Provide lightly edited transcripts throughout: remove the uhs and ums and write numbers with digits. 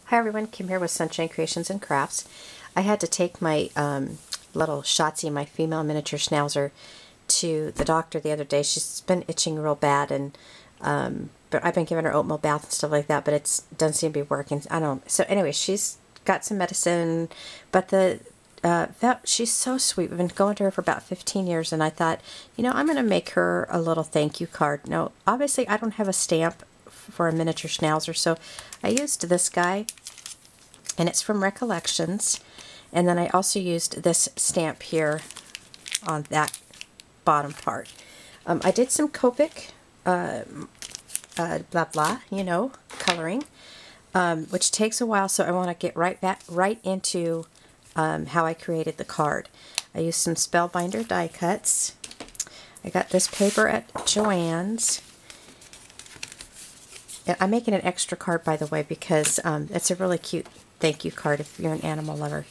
Hi everyone, Kim here with Sunshine Creations and Crafts. I had to take my little Shotzi, my female miniature schnauzer, to the doctor the other day. She's been itching real bad, and but I've been giving her oatmeal bath and stuff like that, but it doesn't seem to be working. I don't know. So anyway, she's got some medicine, but she's so sweet. We've been going to her for about 15 years, and I thought, I'm going to make her a little thank you card. Now, obviously, I don't have a stamp for a miniature schnauzer, so I used this guy, and it's from Recollections, and then I also used this stamp here on that bottom part. I did some Copic blah blah, coloring, which takes a while, so I want to get right into how I created the card. I used some Spellbinder die cuts. I got this paper at Joann's. I'm making an extra card, by the way, because it's a really cute thank you card if you're an animal lover.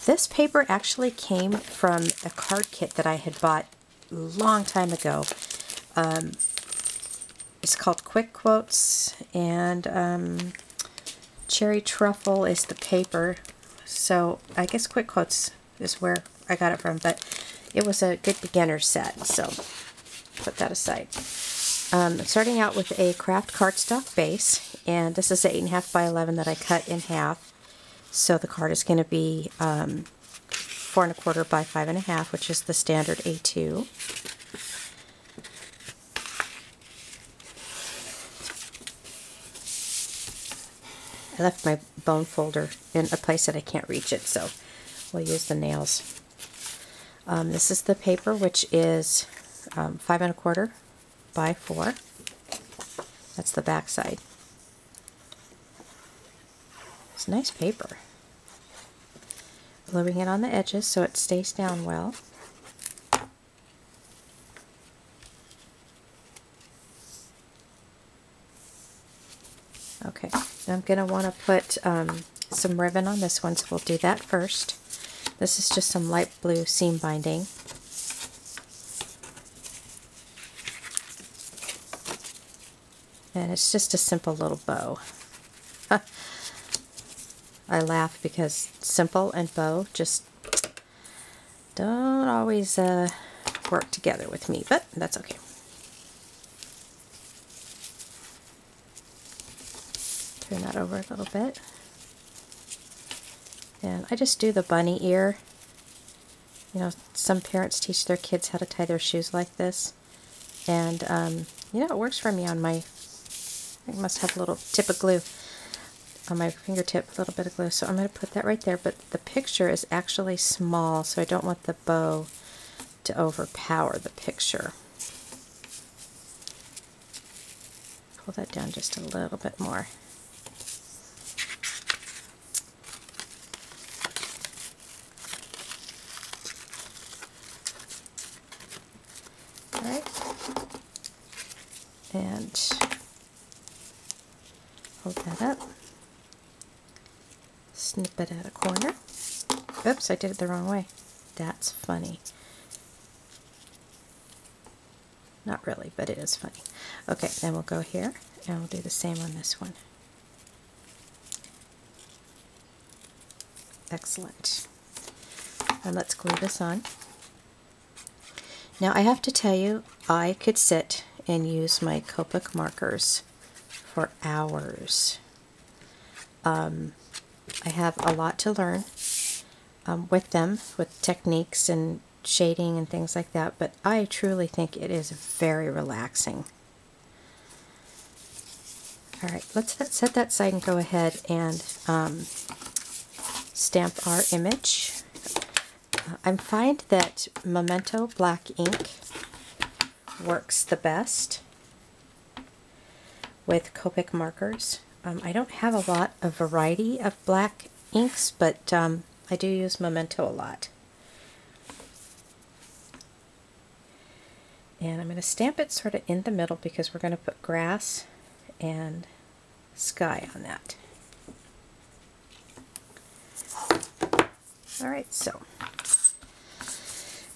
This paper actually came from a card kit that I had bought a long time ago. It's called Quick Quotes, and Cherry Truffle is the paper. So I guess Quick Quotes is where I got it from, but it was a good beginner set, so put that aside. I'm starting out with a craft cardstock base, and this is 8.5 by 11 that I cut in half. So the card is going to be 4.25 by 5.5, which is the standard A2. I left my bone folder in a place that I can't reach it, so we'll use the nails. This is the paper, which is 5.25 by 4. That's the back side. It's nice paper. Gluing it on the edges so it stays down well. Okay, I'm going to want to put some ribbon on this one, so we'll do that first. This is just some light blue seam binding. And it's just a simple little bow. I laugh because simple and bow just don't always work together with me, but that's okay. Turn that over a little bit. And I just do the bunny ear. Some parents teach their kids how to tie their shoes like this. And, it works for me on my, I must have a little tip of glue on my fingertip, a little bit of glue. So I'm going to put that right there, but the picture is actually small, so I don't want the bow to overpower the picture. Pull that down just a little bit more. Alright. And hold that up. Snip it at a corner. Oops, I did it the wrong way. That's funny. Not really, but it is funny. Okay, then we'll go here, and we'll do the same on this one. Excellent. And let's glue this on. Now I have to tell you, I could sit and use my Copic markers for hours. I have a lot to learn with them, with techniques and shading and things like that, but I truly think it is very relaxing. Alright, let's set that aside and go ahead and stamp our image. I find that Memento black ink works the best with Copic markers. I don't have a lot of variety of black inks, but I do use Memento a lot. And I'm going to stamp it sort of in the middle because we're going to put grass and sky on that. Alright, so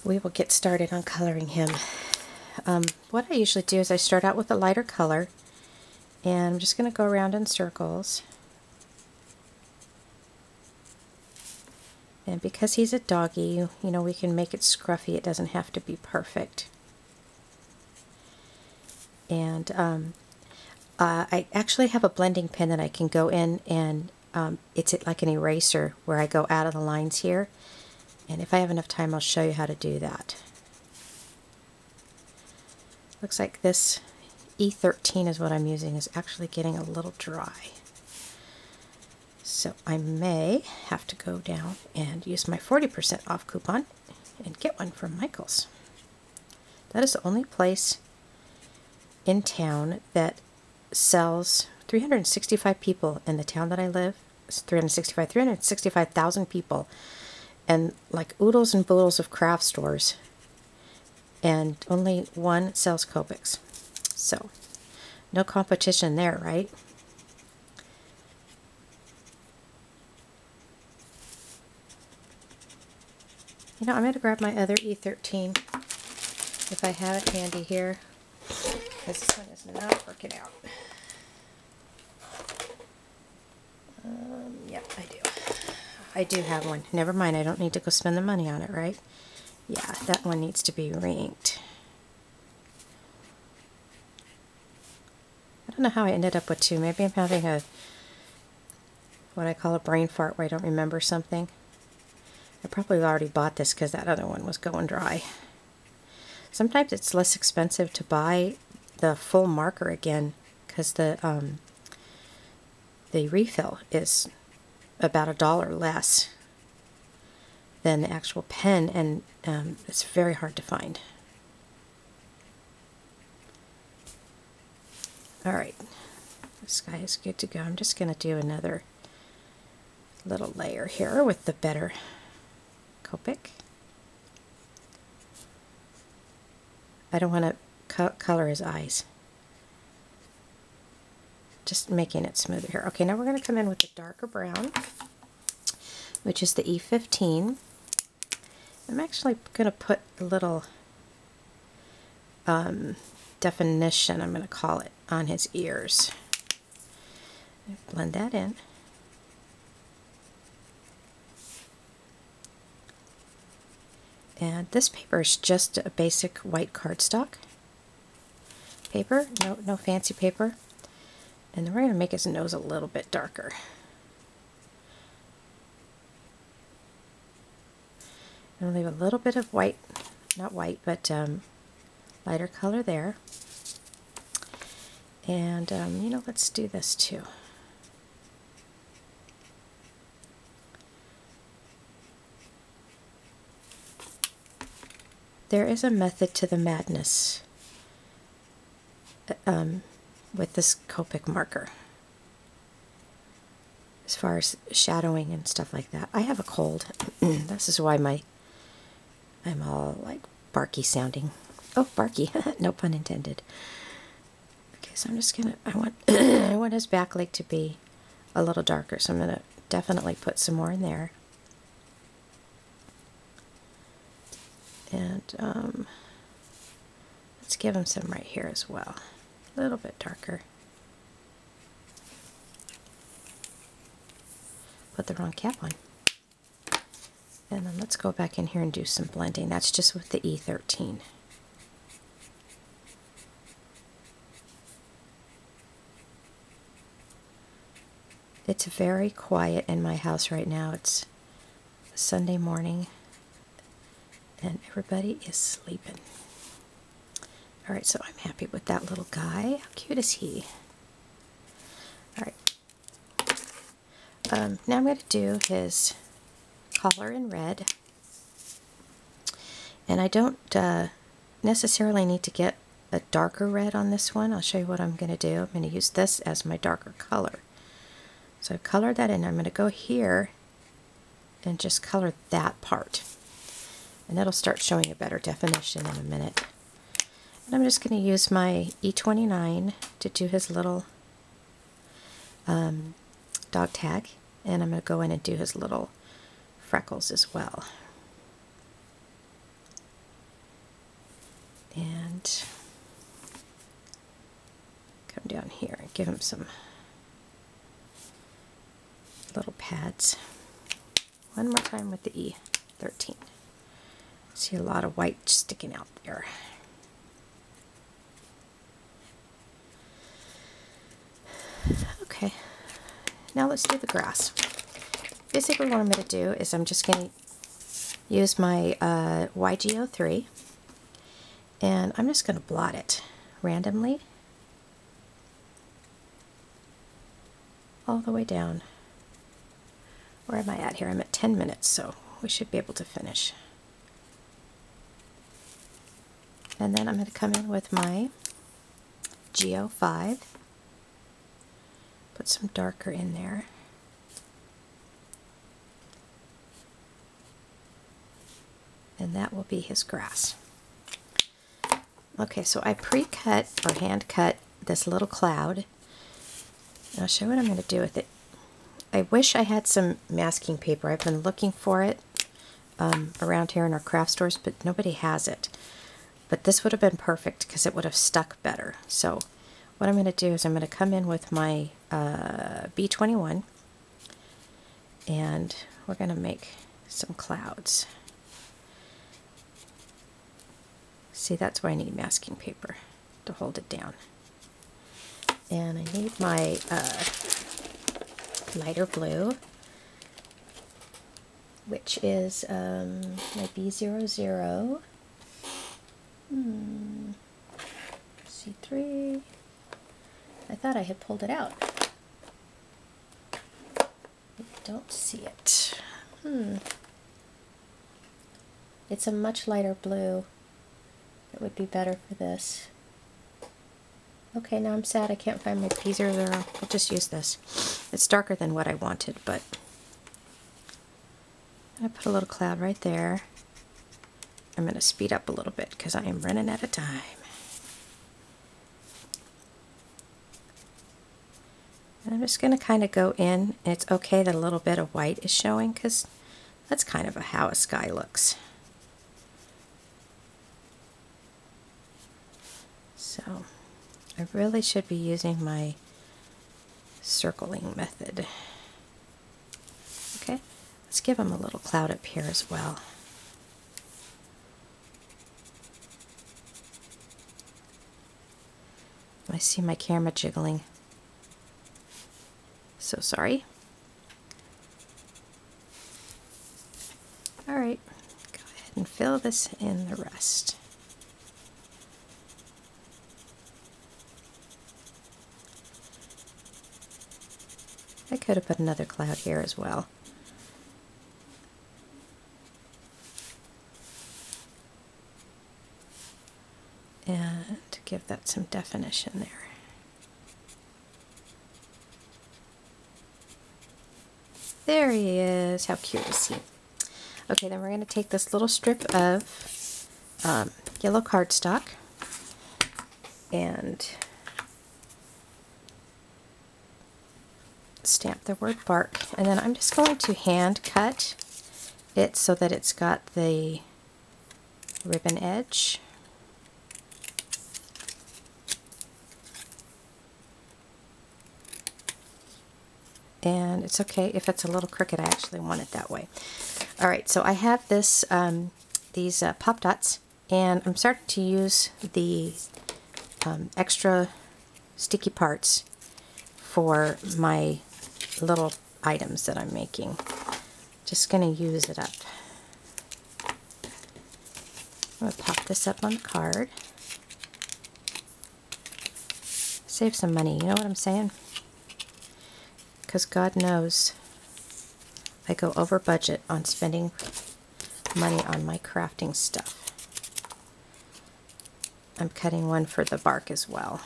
we will get started on coloring him. What I usually do is I start out with a lighter color, and I'm just going to go around in circles. And because he's a doggy, you know, we can make it scruffy. It doesn't have to be perfect. And I actually have a blending pen that I can go in and it's like an eraser where I go out of the lines here. And if I have enough time, I'll show you how to do that. Looks like this E13 is what I'm using is actually getting a little dry. So I may have to go down and use my 40% off coupon and get one from Michael's. That is the only place in town that sells 365 people in the town that I live. It's 365,000 people, and like oodles and boodles of craft stores, and only one sells Copics. So no competition there, right? You know, I'm going to grab my other E13 if I have it handy here, because this one is not working out. Yep, I do. I do have one. Never mind, I don't need to go spend the money on it, right? Yeah, that one needs to be re-inked. I don't know how I ended up with two. Maybe I'm having what I call a brain fart where I don't remember something. I probably already bought this because that other one was going dry. Sometimes it's less expensive to buy the full marker again because the refill is about $1 less than the actual pen, and it's very hard to find. Alright, this guy is good to go. I'm just going to do another little layer here with the better Copic. I don't want to color his eyes. Just making it smoother here. Okay, now we're going to come in with the darker brown, which is the E15. I'm actually going to put a little definition, I'm going to call it, on his ears. Blend that in. And this paper is just a basic white cardstock paper, no fancy paper. And then we're going to make his nose a little bit darker. And leave a little bit of white, not white, but lighter color there. And, you know, let's do this too. There is a method to the madness with this Copic marker, as far as shadowing and stuff like that. I have a cold. This is why I'm all like barky sounding. Oh, barky, no pun intended. Okay, so I'm just gonna, I want his back leg to be a little darker, so I'm gonna definitely put some more in there. And let's give him some right here as well. A little bit darker. Put the wrong cap on. And then let's go back in here and do some blending. That's just with the E13. It's very quiet in my house right now. It's Sunday morning and everybody is sleeping. Alright, so I'm happy with that little guy. How cute is he? Alright. Now I'm going to do his collar in red. And I don't necessarily need to get a darker red on this one. I'll show you what I'm going to do. I'm going to use this as my darker color. So I've colored that in. I'm going to go here and just color that part. And that'll start showing a better definition in a minute. And I'm just going to use my E29 to do his little dog tag. And I'm going to go in and do his little freckles as well. And come down here and give him some little pads. One more time with the E, 13. See a lot of white sticking out there. Okay, now let's do the grass. Basically what I'm going to do is I'm just going to use my YG03 and I'm just going to blot it randomly all the way down. Where am I at here? I'm at 10 minutes, so we should be able to finish. And then I'm going to come in with my G05, put some darker in there. And that will be his grass. Okay, so I pre-cut or hand-cut this little cloud. I'll show you what I'm going to do with it. I wish I had some masking paper. I've been looking for it around here in our craft stores, but nobody has it. But this would have been perfect because it would have stuck better. So what I'm going to do is I'm going to come in with my B21 and we're going to make some clouds. See, that's why I need masking paper to hold it down. And I need my lighter blue, which is my B00. C3. I thought I had pulled it out. I don't see it. It's a much lighter blue. It would be better for this. Okay, now I'm sad I can't find my P00. I'll just use this. It's darker than what I wanted, but I put a little cloud right there. I'm going to speed up a little bit because I am running out of time. And I'm just going to kind of go in, and it's okay that a little bit of white is showing because that's kind of how a sky looks. So I really should be using my circling method. Okay, let's give him a little cloud up here as well. I see my camera jiggling. So sorry. Alright, go ahead and fill this in the rest. I could have put another cloud here as well. And to give that some definition there. There he is. How cute is he? Okay, then we're going to take this little strip of yellow cardstock and stamp the word bark, and then I'm just going to hand cut it so that it's got the ribbon edge. And it's okay if it's a little crooked. I actually want it that way. Alright, so I have this these pop dots, and I'm starting to use the extra sticky parts for my little items that I'm making. Just going to use it up. I'm going to pop this up on the card. Save some money, you know what I'm saying? Because God knows I go over budget on spending money on my crafting stuff. I'm cutting one for the bark as well.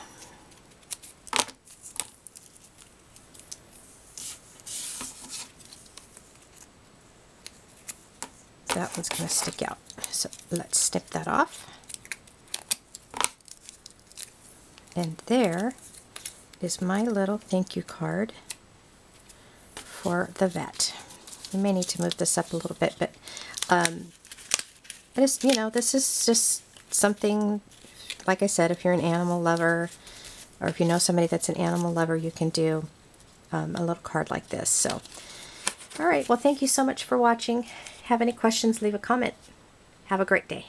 That one's going to stick out. So let's snip that off. And there is my little thank you card for the vet. You may need to move this up a little bit, but I just, you know, this is just something, like I said, if you're an animal lover, or if you know somebody that's an animal lover, you can do a little card like this. So All right, well, thank you so much for watching. Have any questions, leave a comment. Have a great day.